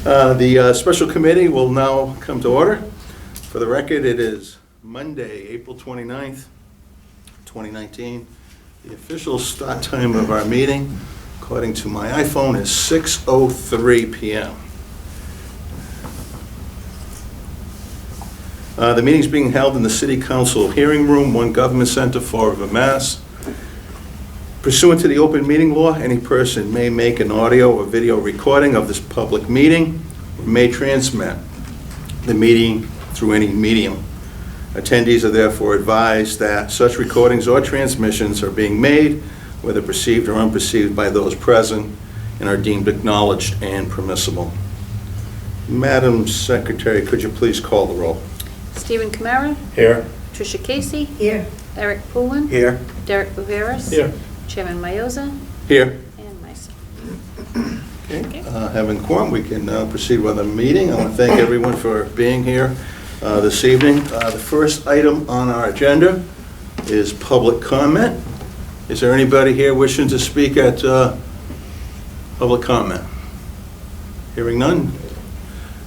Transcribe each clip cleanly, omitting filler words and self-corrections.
The special committee will now come to order. For the record, it is Monday, April 29th, 2019. The official start time of our meeting, according to my iPhone, is 6:03 p.m. The meeting is being held in the City Council Hearing Room, 1 Government Center, Fall River, Mass. Pursuant to the open meeting law, any person may make an audio or video recording of this public meeting or may transmit the meeting through any medium. Attendees are therefore advised that such recordings or transmissions are being made, whether perceived or unperceived by those present, and are deemed acknowledged and permissible. Madam Secretary, could you please call the roll? Stephen Kamara. Here. Tricia Casey. Here. Eric Poulin. Here. Derek Viveras. Here. Chairman Mayoza. Here. And myself. Okay. Having quorum, we can now proceed with the meeting. I want to thank everyone for being here this evening. The first item on our agenda is public comment. Is there anybody here wishing to speak at public comment? Hearing none,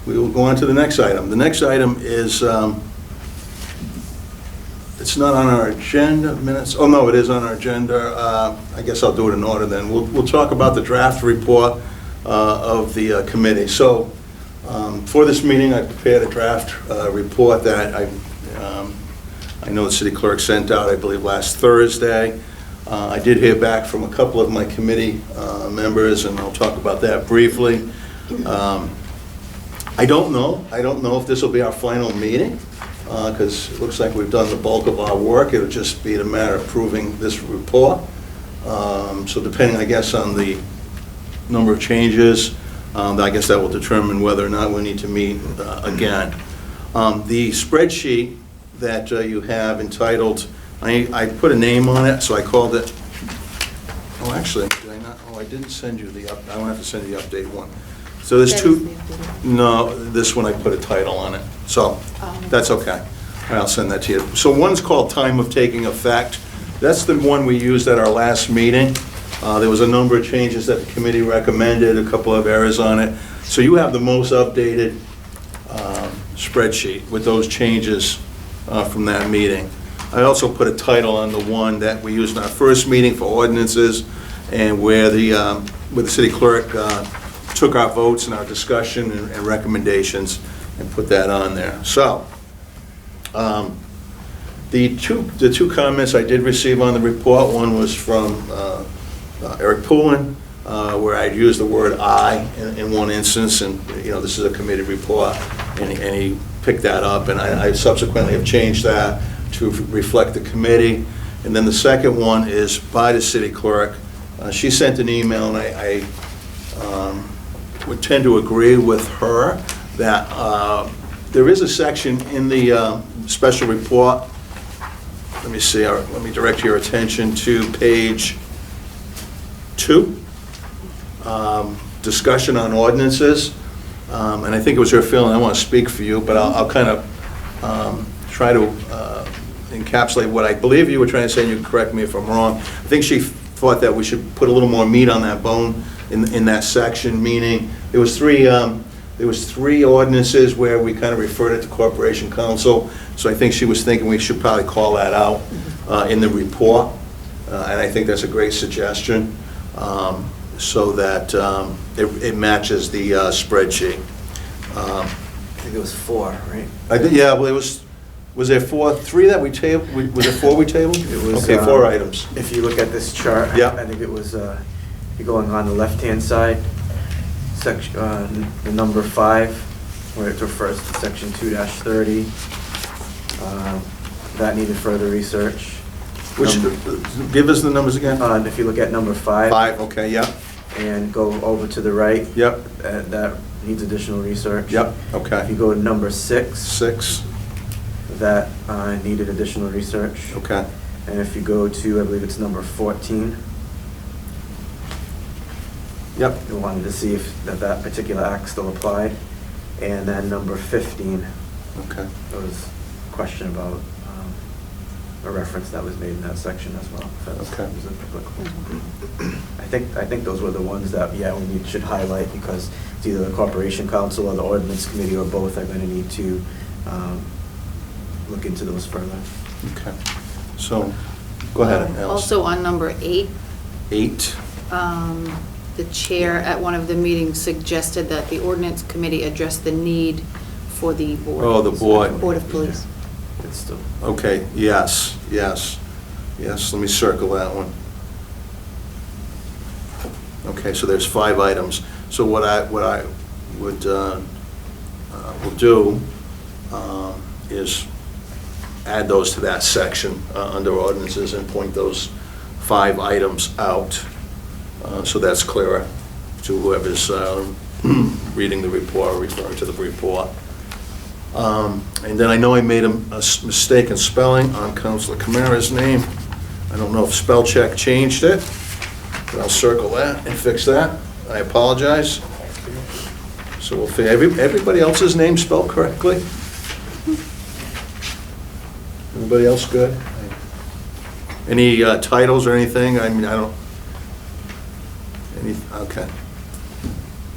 we will go on to the next item. The next item is, it's not on our agenda, minutes. Oh, no, it is on our agenda. I guess I'll do it in order then. We'll talk about the draft report of the committee. So for this meeting, I prepared a draft report that I know the city clerk sent out, I believe, last Thursday. I did hear back from a couple of my committee members, and I'll talk about that briefly. I don't know if this will be our final meeting, because it looks like we've done the bulk of our work. It'll just be a matter of approving this report. So depending, I guess, on the number of changes, I guess that will determine whether or not we need to meet again. The spreadsheet that you have entitled, I put a name on it, so I called it, oh, actually, did I not? Oh, I didn't send you the I won't have to send you the update one. So there's two, no, this one I put a title on it, so that's okay. I'll send that to you. So one's called Time of Taking Effect. That's the one we used at our last meeting. There was a number of changes that the committee recommended, a couple of errors on it. So you have the most updated spreadsheet with those changes from that meeting. I also put a title on the one that we used in our first meeting for ordinances, and where the city clerk took our votes and our discussion and recommendations and put that on there. So the two comments I did receive on the report, one was from Eric Poulin, where I used the word "I" in one instance, and this is a committee report, and he picked that up, and I subsequently have changed that to reflect the committee. And then the second one is by the city clerk. She sent an email, and I would tend to agree with her that there is a section in the special report. Let me see, let me direct your attention to page 2, discussion on ordinances. And I think it was her feeling, I want to speak for you, but I'll kind of try to encapsulate what I believe you were trying to say, and you can correct me if I'm wrong. I think she thought that we should put a little more meat on that bone in that section, meaning there was three ordinances where we kind of referred it to Corporation Council. So I think she was thinking we should probably call that out in the report, and I think that's a great suggestion, so that it matches the spreadsheet. I think it was 4, right? I did, yeah. Well, was there 3 that we tabled? Was there 4 we tabled? It was, okay, 4 items. If you look at this chart, Yeah. I think it was, you're going on the left-hand side, section, the number 5, where it refers to section 2-30. That needed further research. Give us the numbers again. If you look at number 5. 5, okay, yeah. And go over to the right. Yep. That needs additional research. Yep, If you okay. go to number 6. 6, That needed additional research. okay. And if you go to, I believe it's number 14, Yep, we wanted to see if that particular act still applied. And then number 15, okay. there was a question about a reference that was made in that section as well. If that's Okay. applicable. I think those were the ones that, yeah, should highlight, because it's either the Corporation Council or the Ordinance Committee or both are going to need to look into those further. Okay. So, go ahead, Alice. Also on number 8, 8. the chair at one of the meetings suggested that the ordinance committee address the need for the board. Oh, the board. Board of Police. It's still, Okay, yes, let me circle that one. Okay, so there's 5 items. So what I would will do is add those to that section under ordinances and point those 5 items out, so that's clearer to whoever's reading the report or referring to the report. And then I know I made a mistake in spelling on Councilor Camara's name. I don't know if spell check changed it, but I'll circle that and fix that. I apologize. So we'll figure, everybody else's name spelled correctly? Everybody else good? Any titles or anything? I mean, I don't, okay.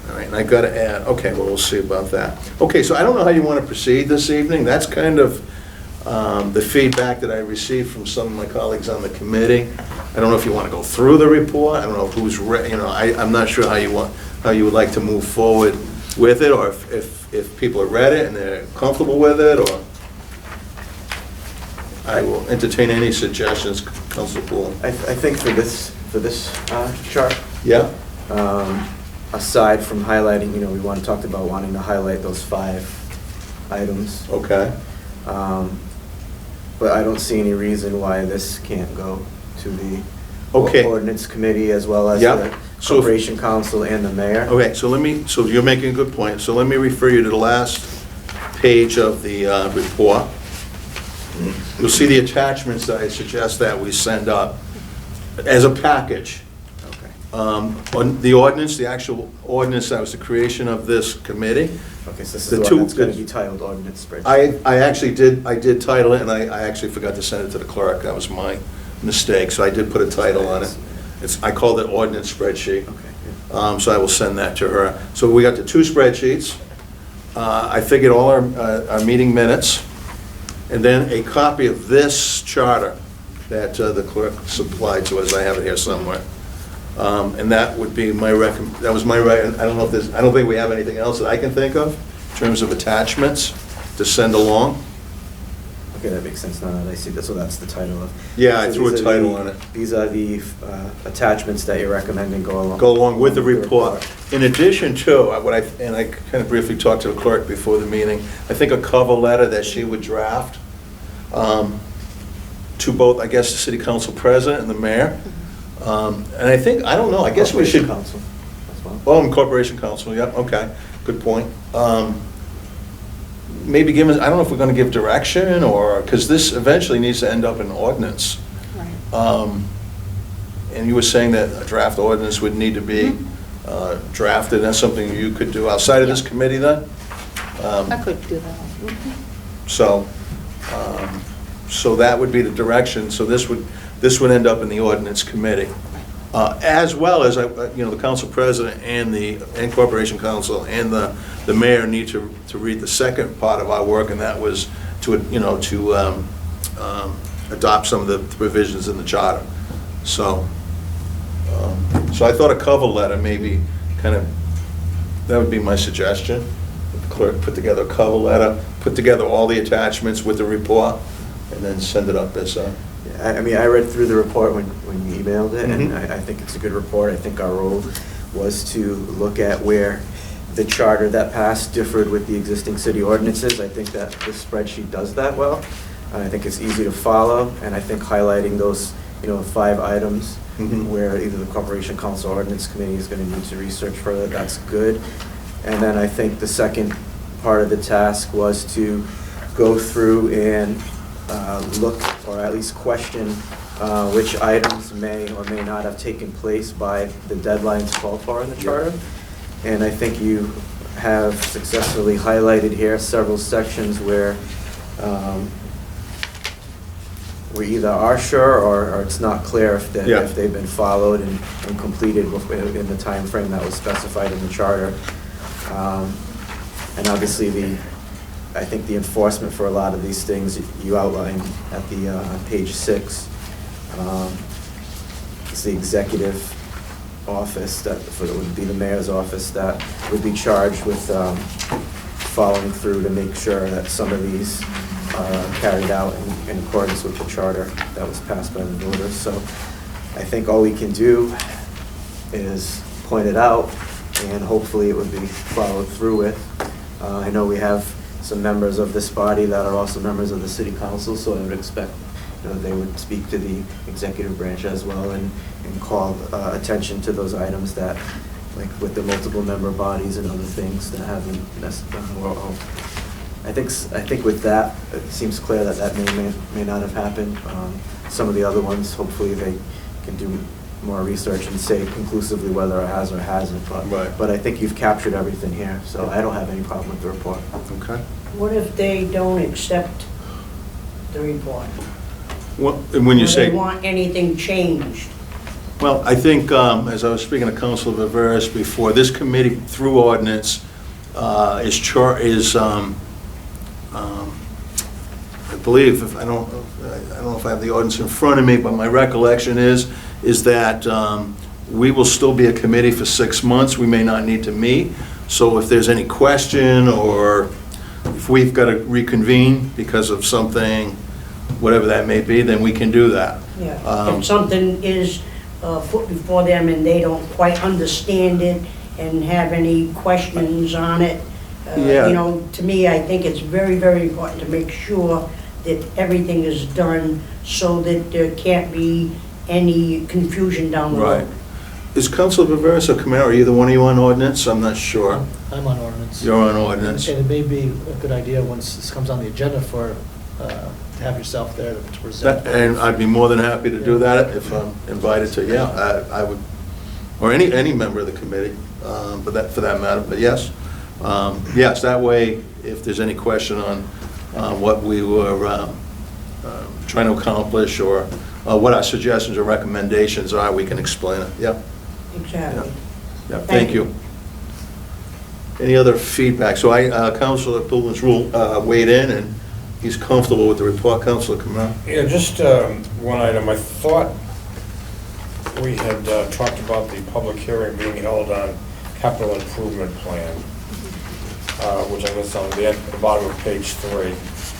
All right, and I got to add, okay, well, we'll see about that. Okay, so I don't know how you want to proceed this evening. That's kind of the feedback that I received from some of my colleagues on the committee. I don't know if you want to go through the report. I don't know who's, I'm not sure how you would like to move forward with it, or if people have read it and they're comfortable with it, or I will entertain any suggestions, Councilor Poole. I think for this chart, Yeah? aside from highlighting, we talked about wanting to highlight those 5 items. Okay. But I don't see any reason why this can't go to the Okay. ordinance committee as well as Yep. the So if- corporation council and the mayor. Okay, so you're making a good point. So let me refer you to the last page of the report. You'll see the attachments that I suggest that we send up as a package. Okay. On the ordinance, the actual ordinance that was the creation of this committee. Okay, so this is The the two- one that's going to be titled ordinance spreadsheet. I actually did title it, and I actually forgot to send it to the clerk. That was my mistake, so I did put a title on it. I called it ordinance spreadsheet. Okay. Yeah. So I will send that to her. So we got the 2 spreadsheets. I figured all our meeting minutes, and then a copy of this charter that the clerk supplied to us. I have it here somewhere. And that would be my that was my, I don't know if I don't think we have anything else that I can think of in terms of attachments to send along. Okay, that makes sense now that I see that, so that's the title of. Yeah, I So threw a these are title the- on it. These are the attachments that you're recommending go along. With the report. In addition to, and I kind of briefly talked to the clerk before the meeting, I think a cover letter that she would draft to both, I guess, the city council president and the mayor. And I think, I don't know, I guess we should. Corporation council as well. Oh, and corporation council, yep, okay, good point. Maybe give us, I don't know if we're going to give direction, or, because this eventually needs to end up in ordinance. Right. And you were saying that a draft ordinance would need to be Mhm. drafted, that's something you could do outside of this Yeah. committee then? I could do that. Mhm. So that would be the direction, so this would end up in the ordinance committee. As well as, the council president and the corporation council and the mayor need to read the second part of our work, and that was to adopt some of the provisions in the charter. So I thought a cover letter maybe that would be my suggestion. The clerk put together a cover letter, put together all the attachments with the report, and then send it up as a... Yeah, I mean, I read through the report when you emailed it, and Mhm. I think it's a good report. I think our role was to look at where the charter that passed differed with the existing city ordinances. I think that this spreadsheet does that well. And I think it's easy to follow, and I think highlighting those, 5 items Mhm. where either the Corporation Council or Ordinance Committee is going to need to research further, that's good. And then I think the second part of the task was to go through and look, or at least question, which items may or may not have taken place by the deadlines called for in the charter. And I think you have successfully highlighted here several sections where we either are sure or it's not clear if Yeah. if they've been followed and completed in the time frame that was specified in the charter. And obviously, I think the enforcement for a lot of these things you outlined at the page 6. It's the executive office that would be the mayor's office that would be charged with following through to make sure that some of these are carried out in accordance with the charter that was passed by the voters. So I think all we can do is point it out, and hopefully it would be followed through with. I know we have some members of this body that are also members of the city council, so I would expect they would speak to the executive branch as well and call attention to those items that, like with the multiple member bodies and other things that haven't necessarily. I think with that, it seems clear that may not have happened. Some of the other ones, hopefully they can do more research and say conclusively whether it has or hasn't. Right. But I think you've captured everything here, so I don't have any problem with the report. Okay. What if they don't accept the report? And when you Or say... they want anything changed? Well, I think, as I was speaking to Councilor Viveras before, this committee, through ordinance, I believe, I don't know if I have the ordinance in front of me, but my recollection is that we will still be a committee for 6 months. We may not need to meet. So if there's any question, or if we've got to reconvene because of something, whatever that may be, then we can do that. Yeah, if something is put before them and they don't quite understand it and have any questions on it, Yeah. to me, I think it's very, very important to make sure that everything is done so that there can't be any confusion down the road. Right. Is Councilor Viveras or Camara, either one of you on ordinance? I'm not sure. I'm on ordinance. You're on ordinance. And it may be a good idea once this comes on the agenda for, to have yourself there to present. And I'd be more than happy to do that if I'm invited to, yeah, I would, or any member of the committee, but that, for that matter, but yes. Yes, that way, if there's any question on what we were trying to accomplish, or what our suggestions or recommendations are, we can explain it, yeah. Exactly. Yeah, thank you. Any other feedback? So Councilor Pilgrim's rule weighed in, and he's comfortable with the report. Councilor Camara? Yeah, just one item. I thought we had talked about the public hearing being held on capital improvement plan, which I guess on the bottom of page 3.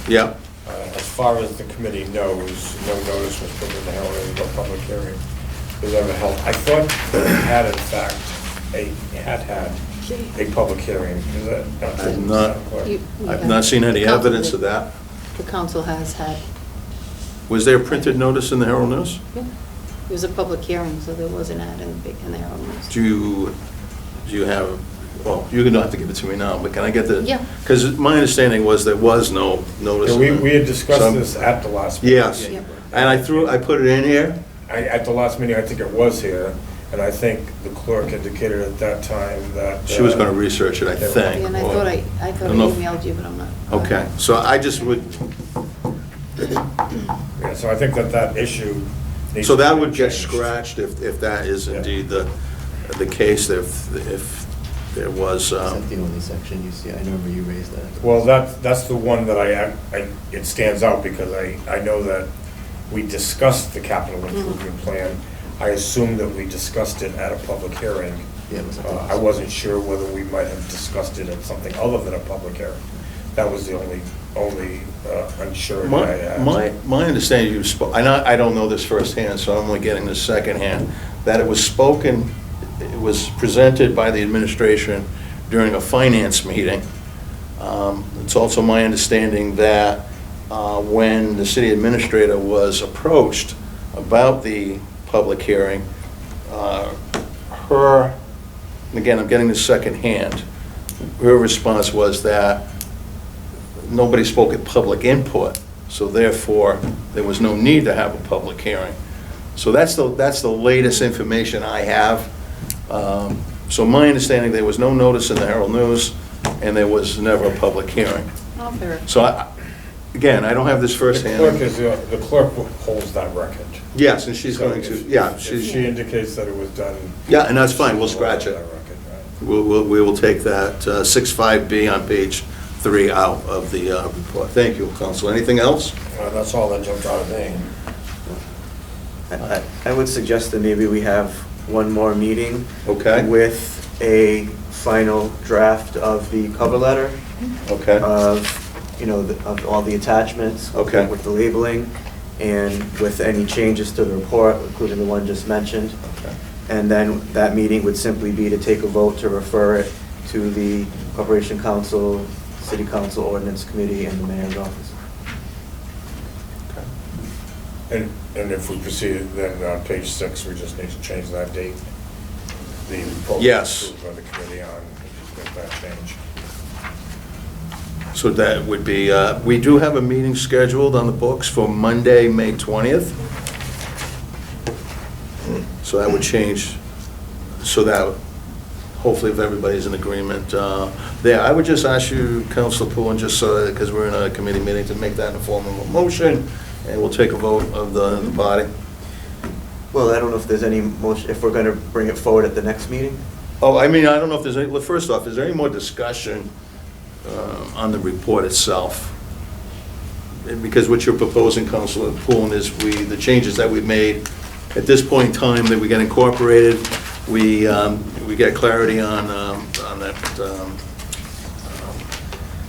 Yeah. As far as the committee knows, no notice was put in the Herald about public hearing was ever held. I thought it had, in fact, had a public hearing. Is that I've not- clear? I've not seen any evidence of that. The council has had, Was there a printed notice in the Herald News? yeah, it was a public hearing, so there was an ad in the Herald News. Do you have, well, you're going to have to give it to me now, but can I get the? Yeah. Because my understanding was there was no notice. Yeah, in the- we had so discussed I'm- this at the last meeting. Yes, Yep. and I put it in here. At the last meeting, I think it was here, and I think the clerk indicated at that time that... She was going to research it, I Yeah. think. Yeah, and I or- thought I don't know if- emailed you, but I'm not. Okay, so I just would, Yeah, so I think that issue needs so to that be would get changed. scratched if that is Yeah. indeed the case, if there was, Is that the only section you see? I remember you raised that. Well, that's the one that it stands out because I know that we discussed the capital improvement plan. I assumed that we discussed it at a public hearing. Yeah, it was at the I wasn't sure whether we might have discussed it at something other than a public hearing. That was the only uncertainty I had. My understanding, you spoke, I don't know this firsthand, so I'm only getting this secondhand, that it was spoken, it was presented by the administration during a finance meeting. It's also my understanding that when the city administrator was approached about the public hearing, and again, I'm getting this secondhand, her response was that nobody spoke at public input, so therefore, there was no need to have a public hearing. So that's the latest information I have. So my understanding, there was no notice in the Herald News, and there was never a public hearing. Oh, fair. So again, I don't have this The clerk firsthand. is, the clerk holds that record. Yes, and she's So going to, if- yeah, If she's, she indicates that it was done. yeah, and that's fine, we'll she scratch holds it. that record, right. We will take that 6.5B on page 3 out of the report. Thank you, Counsel. Anything else? That's all that jumped out at me. I would suggest that maybe we have one more meeting. Okay. With a final draft of the cover letter, Okay. of all the attachments. Okay. With the labeling, and with any changes to the report, including the one just mentioned. Okay. And then that meeting would simply be to take a vote to refer it to the Corporation Council, City Council Ordinance Committee, and the Mayor's Office. And if we proceed, then on page 6, we just need to change that date. The report Yes. approved by the committee on, just make that change. So that would be, we do have a meeting scheduled on the books for Monday, May 20th. So that would change, so that, hopefully if everybody's in agreement there. I would just ask you, Councilor Poole, just so, because we're in a committee meeting, to make that in the form of a motion, and we'll take a vote of the body. Well, I don't know if there's any motion, if we're gonna bring it forward at the next meeting? Oh, I mean, I don't know if there's any, well, first off, is there any more discussion on the report itself? And because what you're proposing, Councilor Poole, is the changes that we've made at this point in time that we get incorporated, we get clarity on that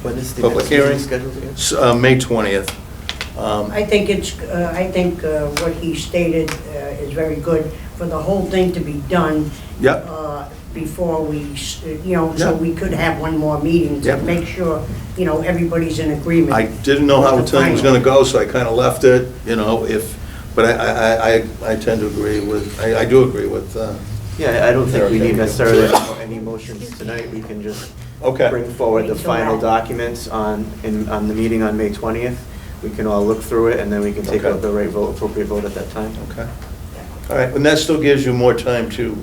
When is the Public next meeting hearing. scheduled again? May 20th. I think what he stated is very good for the whole thing to be done. Yep. Before we, so Yep. we could have one more meeting to Yep. make sure, everybody's in agreement. I didn't know how the thing was gonna go, so I kind of left it, but I tend to agree with, I do agree with, Yeah, I don't think we Okay. need necessarily any motions tonight. We can just okay. bring forward the Wait till final that. documents on the meeting on May 20th. We can all look through it, and then we can take Okay. out the right vote, appropriate vote at that time. Okay. All right, and that still gives you more time to,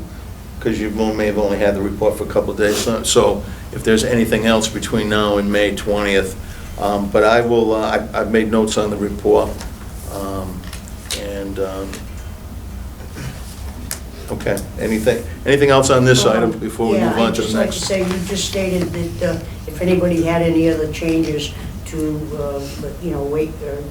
because you may have only had the report for a couple of days, so if there's anything else between now and May 20th, but I will, I've made notes on the report, and, okay, anything else on this item before we move on to the Yeah, I'd next? just like to say, you just stated that if anybody had any other changes to, wait, or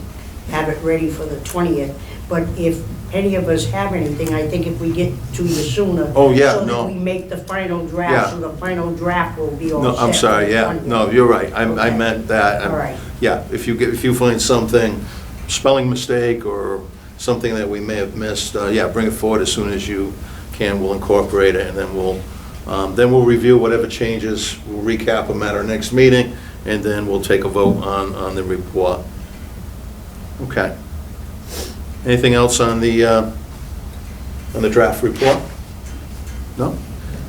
have it ready for the 20th. But if any of us have anything, I think if we get to you sooner. Oh, yeah, So no. that we make the final Yeah. draft, so the final draft will be all No, set. I'm sorry, for the yeah, 20th. no, you're right, I Okay. meant that. All right. Yeah, if you find something, spelling mistake or something that we may have missed, yeah, bring it forward as soon as you can, we'll incorporate it, and then we'll review whatever changes, we'll recap them at our next meeting, and then we'll take a vote on the report. Okay. Anything else on the draft report? No?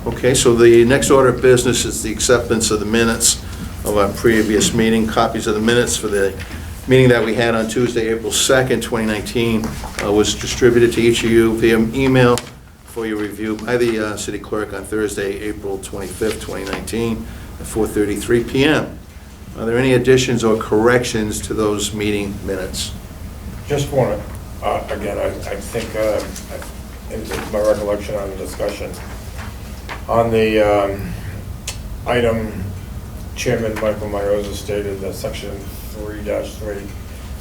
Okay, so the next order of business is the acceptance of the minutes of our previous meeting. Copies of the minutes for the meeting that we had on Tuesday, April 2nd, 2019, was distributed to each of you via email for your review by the city clerk on Thursday, April 25th, 2019, at 4:33 p.m. Are there any additions or corrections to those meeting minutes? Just want to, again, I think, in my recollection on the discussion, on the item, Chairman Michael Mioza stated that Section 3-3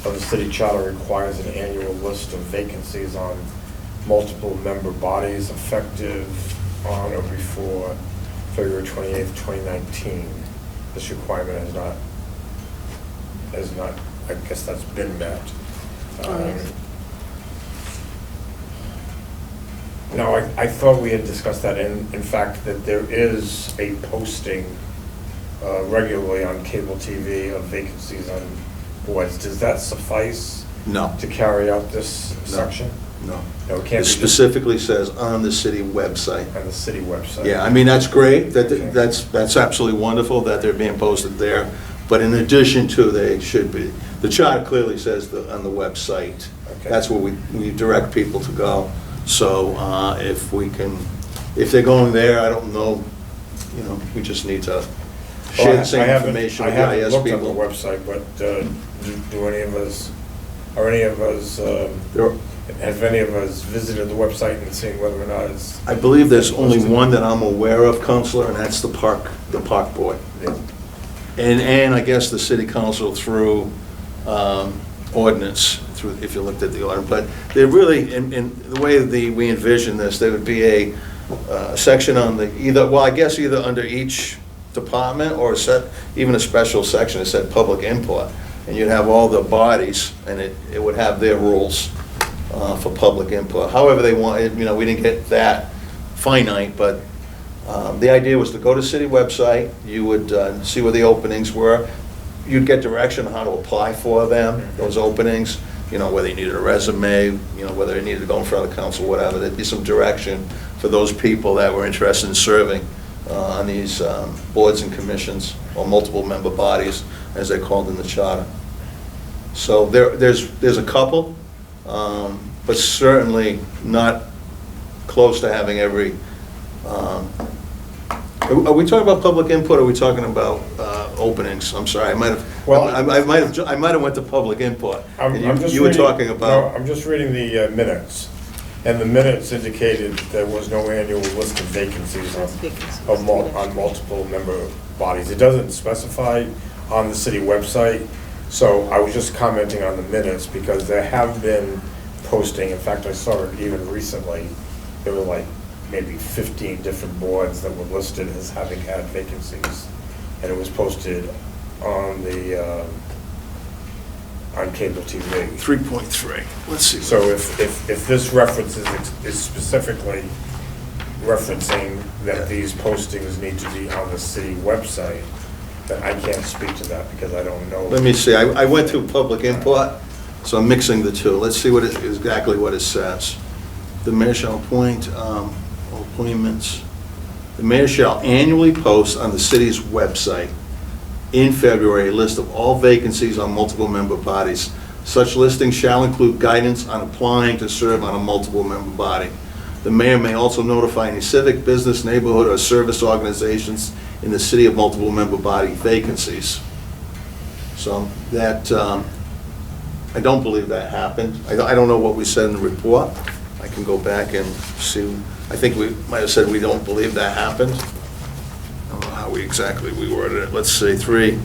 of the city charter requires an annual list of vacancies on multiple member bodies effective on or before February 28th, 2019. This requirement has not, I guess that's been met. No, I thought we had discussed that, in fact, that there is a posting regularly on cable TV of vacancies on boards. Does that suffice No. to carry out this section? No. No, it It can't be just specifically says on the city website. on the city website. Yeah, I mean, that's great, Okay. that's absolutely wonderful that they're being posted there, but in addition to, they should be, the charter clearly says on the website. Okay. That's where we direct people to go. So if they're going there, I don't know, we just need to share the same I haven't- information with I the haven't IS looked at the people. website, but do any of us, There- have any of us visited the website and seen whether or not it's? I believe there's only one that I'm aware of, Counselor, and that's the park board. Yeah. And I guess the city council through ordinance, through, if you looked at the ordinance, but they're really, in the way we envision this, there would be a section on the, I guess either under each department or even a special section that said public input. And you'd have all the bodies, and it would have their rules for public input. However they want, we didn't get that finite, but the idea was to go to city website, you would see where the openings were, you'd get direction on how to apply for them, those openings, whether you needed a resume, whether you needed to go in front of the council, whatever, there'd be some direction for those people that were interested in serving on these boards and commissions, or multiple member bodies, as they're called in the charter. So there's a couple, but certainly not close to having every, are we talking about public input, or are we talking about openings? I'm sorry, I might have went to public input. And you were talking about. No, I'm just reading the minutes, and the minutes indicated there was no annual list of vacancies on multiple member bodies. It doesn't specify on the city website, so I was just commenting on the minutes, because there have been posting, in fact, I saw it even recently, there were like maybe 15 different boards that were listed as having had vacancies, and it was posted on the, on cable TV. 3.3, let's see. So if this reference is specifically referencing that these postings need to be on the city website, then I can't speak to that because I don't know. Let me see, I went through public input, so I'm mixing the two. Let's see exactly what it says. The mayor shall appoint, appointments. The mayor shall annually post on the city's website in February a list of all vacancies on multiple member bodies. Such listing shall include guidance on applying to serve on a multiple member body. The mayor may also notify any civic, business, neighborhood, or service organizations in the city of multiple member body vacancies. So that, I don't believe that happened. I don't know what we said in the report. I can go back and see. I think we might have said we don't believe that happened. I don't know how exactly we worded it. Let's see, 3.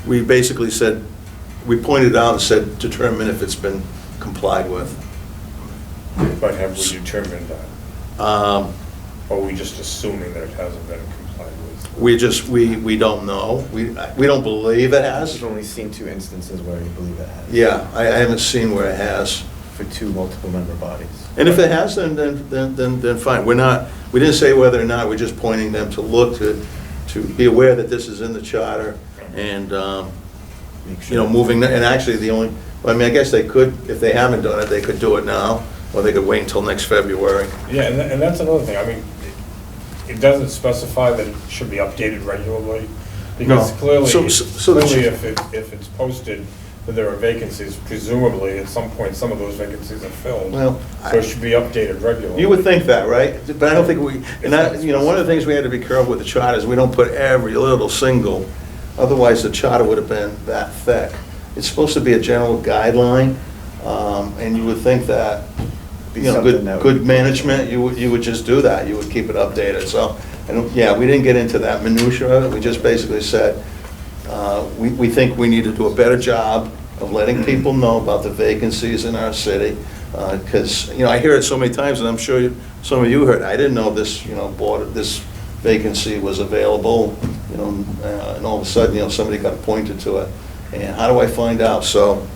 We basically said, we pointed out and said, determine if it's been complied with. But have we determined that? Or are we just assuming that it hasn't been complied with? We don't know. We don't believe it has. I've only seen 2 instances where you believe it has. Yeah, I haven't seen where it has. For 2 multiple member bodies. And if it has, then fine. We didn't say whether or not, we're just pointing them to look, to be aware that this is in the charter, and, Make sure. moving, and actually I guess they could, if they haven't done it, they could do it now, or they could wait until next February. Yeah, and that's another thing. I mean, it doesn't specify that it should be updated regularly, because No. clearly, So the- if it's posted that there are vacancies, presumably at some point, some of those vacancies are filled. Well, So it should be updated regularly. You would think that, right? But I don't think one of the things we had to be careful with the charter is we don't put every little single, otherwise the charter would have been that thick. It's supposed to be a general guideline, and you would think that, Be something that would good be- management, you would just do that, you would keep it updated, so, we didn't get into that minutia of it, we just basically said, we think we need to do a better job of letting people know about the vacancies in our city, because, I hear it so many times, and I'm sure some of you heard, I didn't know this, this vacancy was available, and all of a sudden, somebody got appointed to it, and how do I find out? So,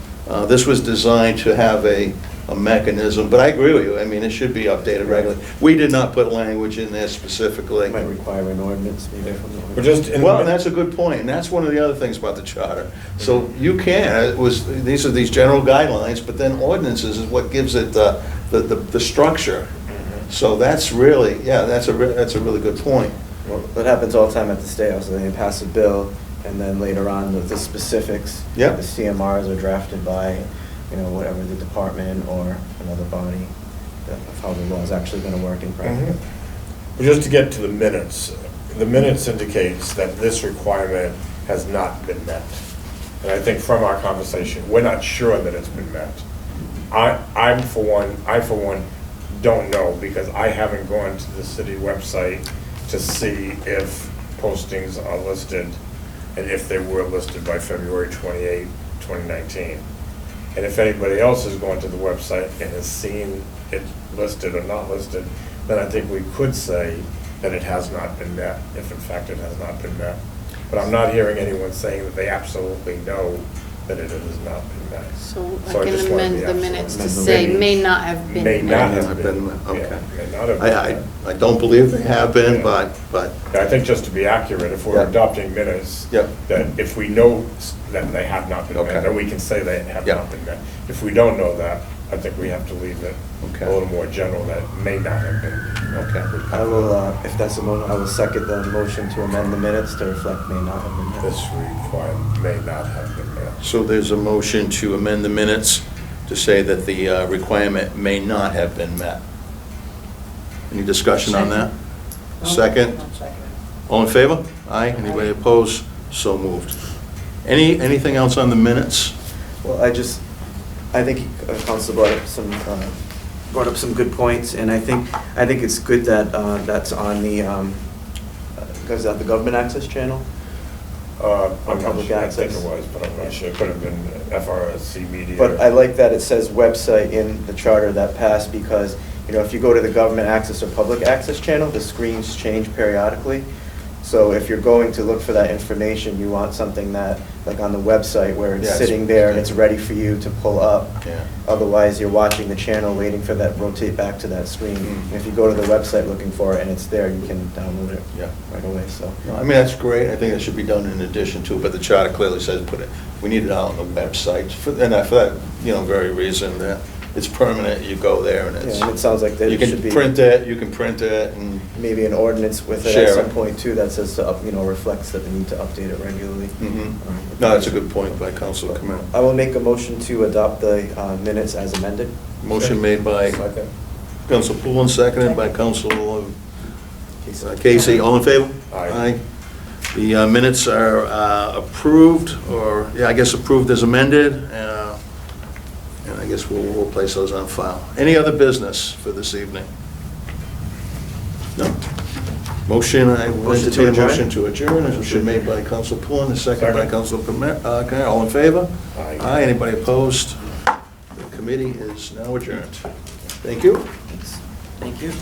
this was designed to have a mechanism, but I agree with you, it should be updated regularly. We did not put language in there specifically. It might require an ordinance, maybe from the But ordinance. just in Well, the, and that's a good point, and that's one of the other things about the charter. So you can, these are these general guidelines, but then ordinances is what gives it the structure. So that's really, that's a really good point. Well, that happens all the time at the State House, they pass a bill, and then later on, the specifics. Yeah. The CMRs are drafted by whatever the department or another body, of how the law is actually going to work in practice. But just to get to the minutes indicates that this requirement has not been met. And I think from our conversation, we're not sure that it's been met. I for one, don't know, because I haven't gone to the city website to see if postings are listed, and if they were listed by February 28, 2019. And if anybody else has gone to the website and has seen it listed or not listed, then I think we could say that it has not been met, if in fact it has not been met. But I'm not hearing anyone saying that they absolutely know that it has not been met. So I So I can just wanna amend be the absolute. minutes to Amend the say minutes. may not have been. May not have Have been. been, okay. Yeah, may not have been. I don't believe they have been, Yeah. but, I think just to be accurate, if we're Yeah. adopting minutes, Yeah. that if we know that they have not been met, Okay. then we can say they have Yeah. not been met. If we don't know that, I think we have to leave it Okay. a little more general, that may not have been. okay. I will, if that's a motion, I will second the motion to amend the minutes to reflect may not have been met. This requirement may not have been met. So there's a motion to amend the minutes to say that the requirement may not have been met. Any discussion on that? Second? I'll second it. All in favor? Aye. Anybody opposed? So moved. Anything else on the minutes? Well, I think Council brought up some good points, and I think it's good that that's on the, is that the government access channel? I'm not Public sure, I think access. it was, but I'm not sure, it could have been FRSC Media. But I like that it says website in the charter that passed, because, if you go to the government access or public access channel, the screens change periodically. So if you're going to look for that information, you want something that, like on the website, where Yeah, it's it's- sitting there and it's ready for you to pull up. Yeah. Otherwise, you're watching the channel, waiting for that, rotate back to that screen. Mm. If you go to the website looking for it and it's there, you can download it Yeah. right away, so. No, I mean, that's great. I think it should be done in addition to, but the charter clearly says we need it out on the website. For that, very reason that it's permanent, you go there and Yeah, and it sounds like there you should be can print it and, maybe an ordinance with it Share at some it. point too, that says, reflects that they need to update it regularly. no, that's a good point by Councilor Camille. I will make a motion to adopt the minutes as amended. Motion made by Second. Council Poole and seconded by Council Casey. All in favor? Aye. The minutes are approved, I guess approved as amended, and I guess we'll place those on file. Any other business for this evening? No? Motion, I will Motion to entertain a adjourn? motion to adjourn. A motion made by Council Poole and seconded by Second. Council Camille. All in favor? Aye. Aye. Anybody opposed? The committee is now adjourned. Thank you. Thank you.